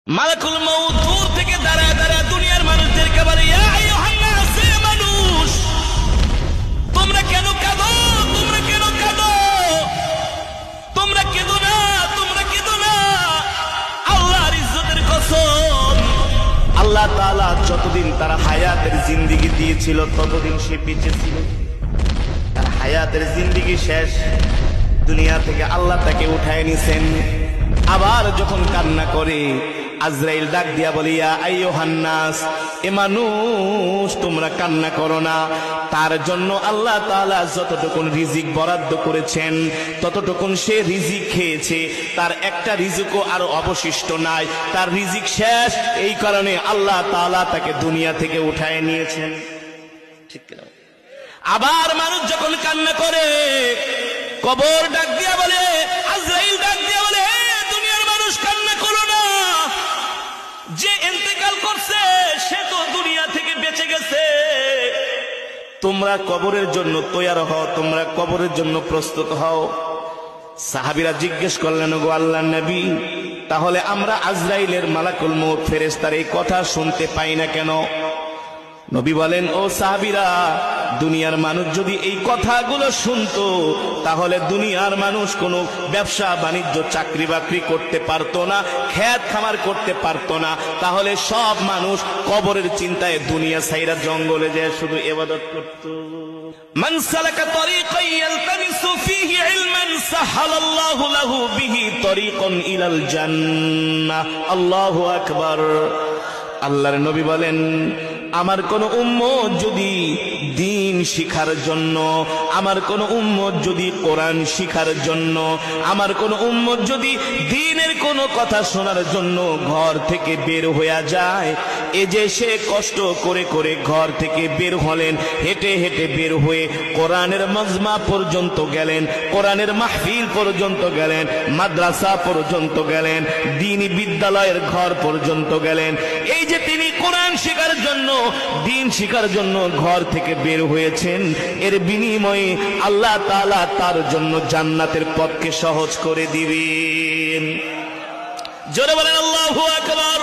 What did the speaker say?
মালাকুল মউত দূর থেকে দাঁড়ায় দাঁড়ায় দুনিয়ার মানুষদেরকে বলে, ইয়া আইয়ুহান নাস, হে মানুষ, তোমরা কেন কাঁদো? তোমরা কেন কাঁদো? তোমরা কেঁদো না, তোমরা কেঁদো না। আল্লাহর ইজ্জতের কসম, আল্লাহ তাআলা যতদিন তার হায়াতের জিন্দেগি দিয়েছিল ততদিন সে বেঁচে ছিল। তার হায়াতের জিন্দেগি শেষ, দুনিয়া থেকে আল্লাহ তাকে উঠায় নিছেন। আবার যখন কান্না করে, আজরাইল ডাক দিয়া বলে, ইয়া আইয়ুহান নাস, এ মানুষ তোমরা কান্না করো না। তার জন্য আল্লাহ তাআলা যতটুকুন রিজিক বরাদ্দ করেছেন ততটুকুন সে রিজিক খেয়েছে, তার একটা রিজিকও আর অবশিষ্ট নাই, তার রিজিক শেষ। এই কারণে আল্লাহ তাআলা তাকে দুনিয়া থেকে উঠায় নিয়েছেন। ঠিক কিনা? আবার মানুষ যখন কান্না করে, কবর ডাক দিয়া বলে, আজরাইল ডাক দিয়া বলে, হে দুনিয়ার মানুষ কান্না করো না, যে ইন্তেকাল করছে সে তো দুনিয়া থেকে বেঁচে গেছে। তোমরা কবরের জন্য তৈয়ার হও, তোমরা কবরের জন্য প্রস্তুত হও। সাহাবীরা জিজ্ঞেস করলেন, গো আল্লাহর নবী, তাহলে আমরা আজরাইলের মালাকুল মউত ফেরেশতার এই কথা শুনতে পাই না কেন? নবী বলেন, ও সাহাবীরা, দুনিয়ার মানুষ যদি এই কথাগুলো শুনতো তাহলে দুনিয়ার মানুষ কোনো ব্যবসা বাণিজ্য চাকরি বাকরি করতে পারতো না, খেত খামার করতে পারতো না। তাহলে সব মানুষ কবরের চিন্তায় দুনিয়া ছাইরা জঙ্গলে যায় শুধু ইবাদত করত। মান সালাকা তরিকান ইয়ালতামিসু ফীহি ইলমান সাহালাল্লাহু লাহু বিহি তরিকান ইলাল জান্নাহ। আল্লাহু আকবার। আল্লাহর নবী বলেন, আমার কোন উম্মত যদি দ্বীন শিখার জন্য, আমার কোন উম্মত যদি কোরআন শিখার জন্য, আমার কোন উম্মত যদি দ্বীনের কোন কথা শোনার জন্য ঘর থেকে বের হয়ে যায়, এ যে সে কষ্ট করে করে ঘর থেকে বের হলেন, হেঁটে হেঁটে বের হয়ে কোরআনের মজমা পর্যন্ত গেলেন, কোরআনের মাহফিল পর্যন্ত গেলেন, মাদ্রাসা পর্যন্ত গেলেন, দ্বীনি বিদ্যালয়ের ঘর পর্যন্ত গেলেন, এই যে তিনি কোরআন শেখার জন্য, দ্বীন শিখার জন্য ঘর থেকে বের হয়েছেন, এর বিনিময়ে আল্লাহ তাআলা তার জন্য জান্নাতের পথকে সহজ করে দিবেন। জোরে বলেন আল্লাহু আকবার।